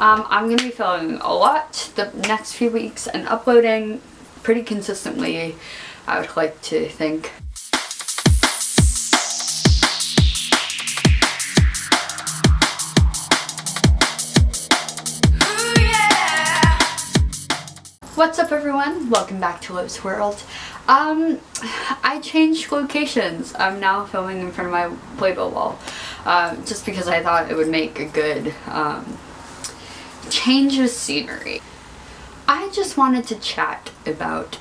I'm going to be filming a lot the next few weeks and uploading pretty consistently, I would like to think. What's up everyone? Welcome back to Liv's World. I changed locations. I'm now filming in front of my Playbill wall. Just because I thought it would make a good change of scenery. I just wanted to chat about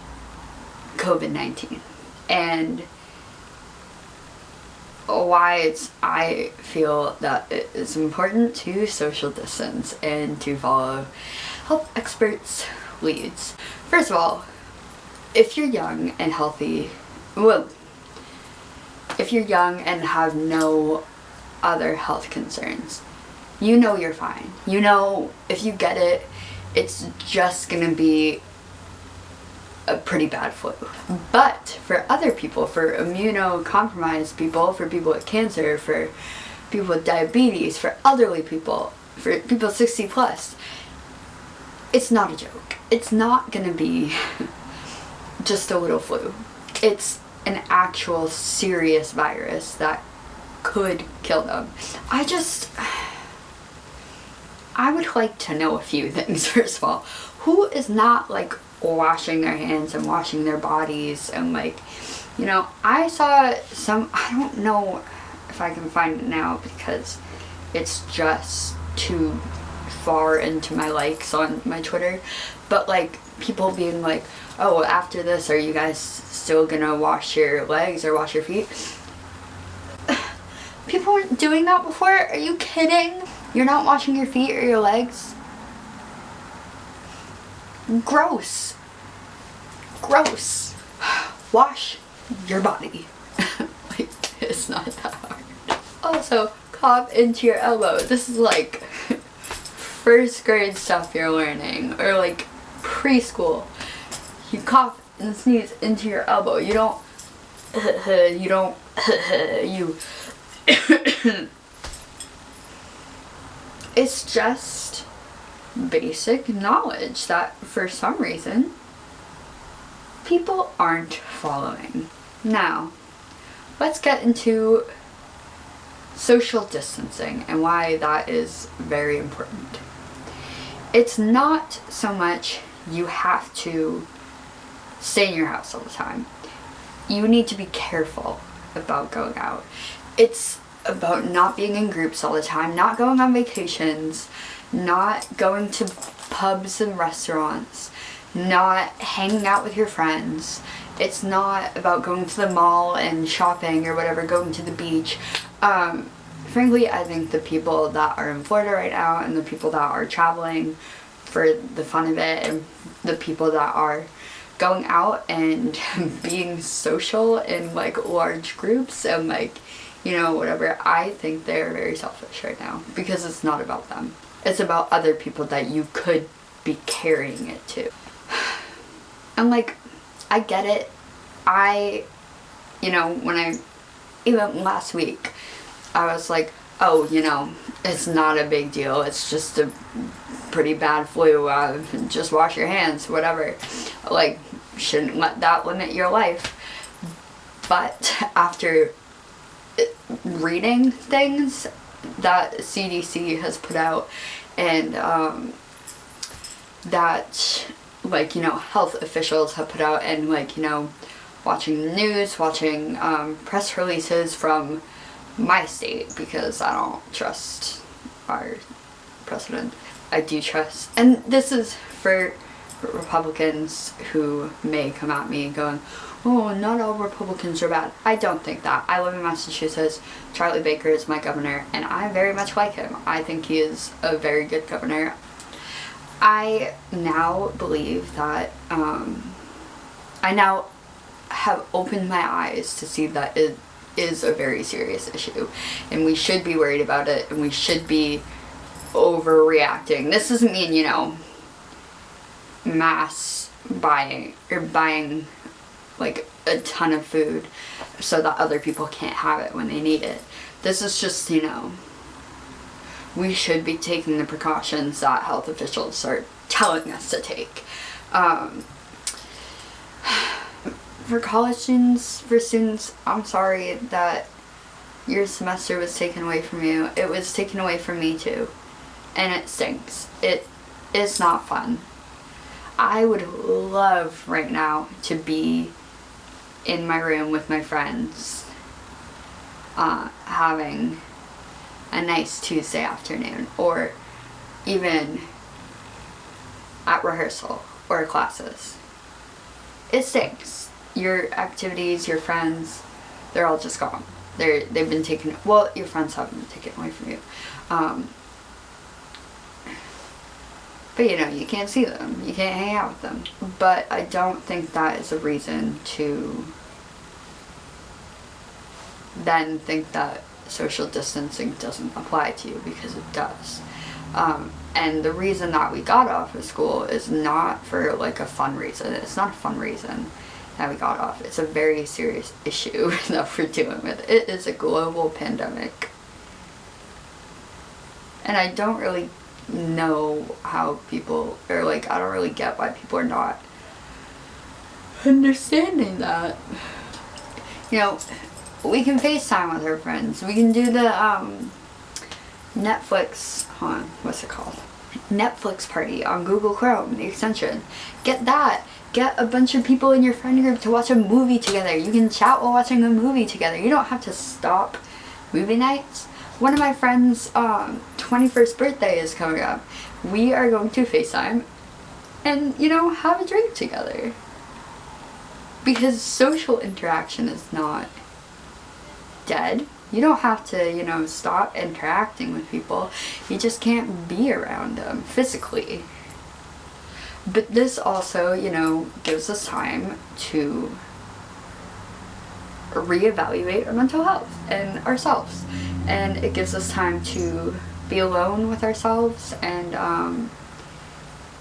COVID-19 and why I feel that it is important to social distance and to follow health experts' leads. First of all, if you're young and healthy, if you're young and have no other health concerns, you know you're fine. You know if you get it, it's just gonna be a pretty bad flu. But for other people, for immunocompromised people, for people with cancer, for people with diabetes, for elderly people, for people 60 plus, it's not a joke. It's not gonna be just a little flu. It's an actual serious virus that could kill them. I would like to know a few things. First of all, who is not like washing their hands and washing their bodies and I saw some, I don't know if I can find it now because it's just too far into my likes on my Twitter, but like people being like, oh, after this, are you guys still gonna wash your legs or wash your feet? People weren't doing that before? Are you kidding? You're not washing your feet or your legs? Gross. Gross. Wash your body. Like, it's not that hard. Also, cough into your elbow. This is like first grade stuff you're learning, or like preschool. You cough and sneeze into your elbow. You don't you it's just basic knowledge that for some reason people aren't following. Now, let's get into social distancing and why that is very important. It's not so much you have to stay in your house all the time. You need to be careful about going out. It's about not being in groups all the time, not going on vacations, not going to pubs and restaurants, not hanging out with your friends. It's not about going to the mall and shopping or whatever, going to the beach. Frankly, I think the people that are in Florida right now and the people that are traveling for the fun of it and the people that are going out and being social in like large groups and whatever, I think they're very selfish right now because it's not about them. It's about other people that you could be carrying it to. And I get it. Even last week, I was like, oh, it's not a big deal. It's just a pretty bad flu. Just wash your hands, whatever. Shouldn't let that limit your life. But after reading things that CDC has put out and that health officials have put out and watching the news, watching press releases from my state, because I don't trust our president. I do trust, and this is for Republicans who may come at me going, oh, not all Republicans are bad. I don't think that. I live in Massachusetts. Charlie Baker is my governor, and I very much like him. I think he is a very good governor. I now believe that, I now have opened my eyes to see that it is a very serious issue, and we should be worried about it, and we should be overreacting. This doesn't mean, mass buying or buying a ton of food so that other people can't have it when they need it. This is just, we should be taking the precautions that health officials are telling us to take. For college students, I'm sorry that your semester was taken away from you. It was taken away from me too. And it stinks. It's not fun. I would love right now to be in my room with my friends, having a nice Tuesday afternoon, or even at rehearsal or classes. It stinks. Your activities, your friends, they're all just gone. They've been taken, well, your friends haven't been taken away from you. But you know, you can't see them. You can't hang out with them. But I don't think that is a reason to then think that social distancing doesn't apply to you, because it does. And the reason that we got off of school is not for like a fun reason. It's not a fun reason that we got off. It's a very serious issue that we're dealing with. It is a global pandemic. And I don't really know how people, or like, I don't really get why people are not understanding that. You know, we can FaceTime with our friends. We can do the Netflix, hold on, what's it called? Netflix party on Google Chrome, the extension. Get that. Get a bunch of people in your friend group to watch a movie together. You can chat while watching a movie together. You don't have to stop movie nights. One of my friends' 21st birthday is coming up. We are going to FaceTime and, you know, have a drink together. Because social interaction is not dead. You don't have to, you know, stop interacting with people. You just can't be around them physically. But this also, you know, gives us time to reevaluate our mental health and ourselves. And it gives us time to be alone with ourselves and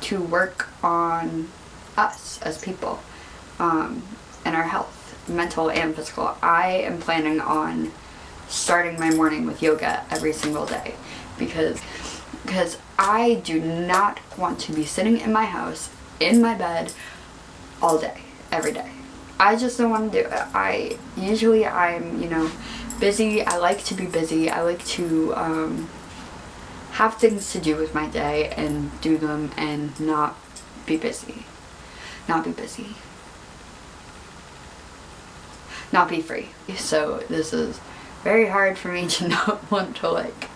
to work on us as people and our health, mental and physical. I am planning on starting my morning with yoga every single day because I do not want to be sitting in my house, in my bed, all day, every day. I just don't want to do it. I'm, you know, busy. I like to be busy. I like to have things to do with my day and do them and not be busy. Not be busy. Not be free. So this is very hard for me to not want to like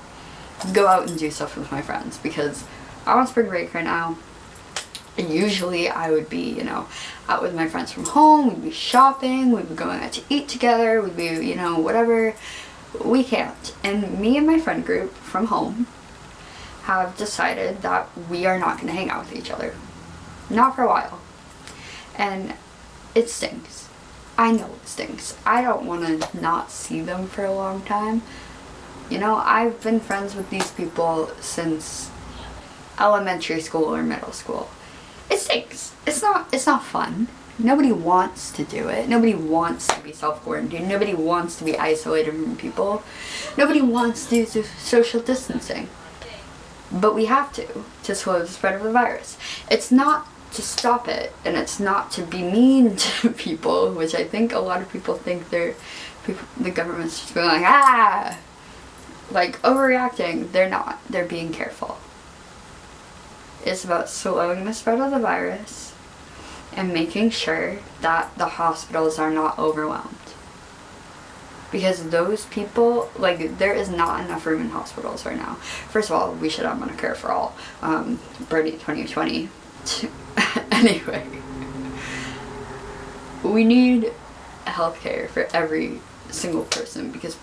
go out and do stuff with my friends because I'm on spring break right now. And usually I would be, you know, out with my friends from home, we'd be shopping, we'd be going out to eat together, we'd be, you know, whatever. We can't. And me and my friend group from home have decided that we are not going to hang out with each other. Not for a while. And it stinks. I know it stinks. I don't want to not see them for a long time. You know, I've been friends with these people since elementary school or middle school. It stinks. It's not fun. Nobody wants to do it. Nobody wants to be self-quarantined. Nobody wants to be isolated from people. Nobody wants to do social distancing. But we have to slow the spread of the virus. It's not to stop it, and it's not to be mean to people, which I think a lot of people think the government's just going like, like overreacting. They're not. They're being careful. It's about slowing the spread of the virus and making sure that the hospitals are not overwhelmed. Because those people, like, there is not enough room in hospitals right now. First of all, we should have Medicare for all. Bernie 2020. Anyway. We need healthcare for every single person because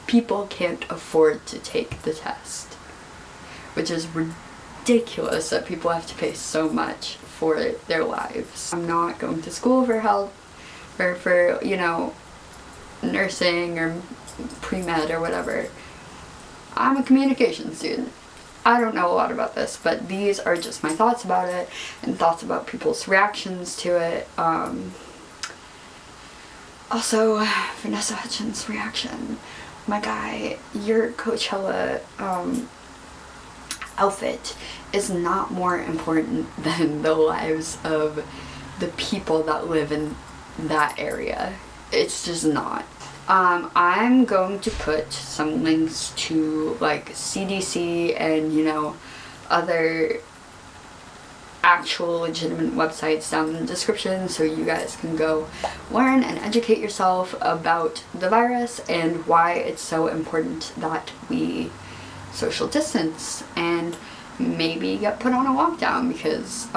people can't afford to take the test. Which is ridiculous that people have to pay so much for their lives. I'm not going to school for health or for, you know, nursing or pre-med or whatever. I'm a communication student. I don't know a lot about this, but these are just my thoughts about it and thoughts about people's reactions to it. Also, Vanessa Hudgens' reaction. My guy, your Coachella outfit is not more important than the lives of the people that live in that area. It's just not. I'm going to put some links to like CDC and, you know, other actual legitimate websites down in the description so you guys can go learn and educate yourself about the virus and why it's so important that we social distance and maybe get put on a lockdown, because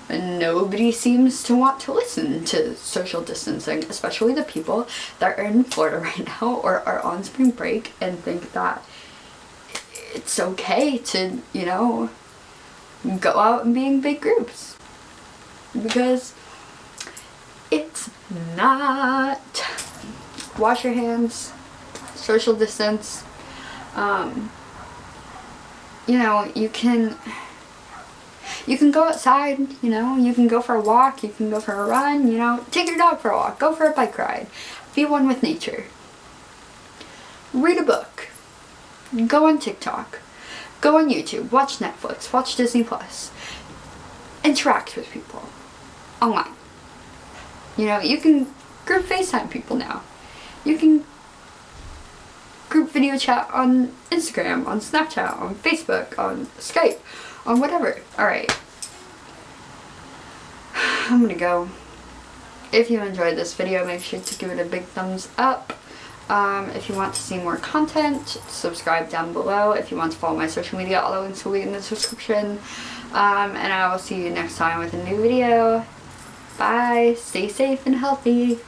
nobody seems to want to listen to social distancing, especially the people that are in Florida right now or are on spring break and think that it's okay to, you know, go out and be in big groups, because it's not. Wash your hands, social distance. You know, you can go outside, you know, you can go for a walk, you can go for a run, you know, take your dog for a walk, go for a bike ride, be one with nature. Read a book, go on TikTok, go on YouTube, watch Netflix, watch Disney Plus, interact with people online. You know, you can group FaceTime people now. You can group video chat on Instagram, on Snapchat, on Facebook, on Skype, on whatever. Alright. I'm gonna go. If you enjoyed this video, make sure to give it a big thumbs up. If you want to see more content, subscribe down below. If you want to follow my social media, all the links will be in the description. And I will see you next time with a new video. Bye. Stay safe and healthy.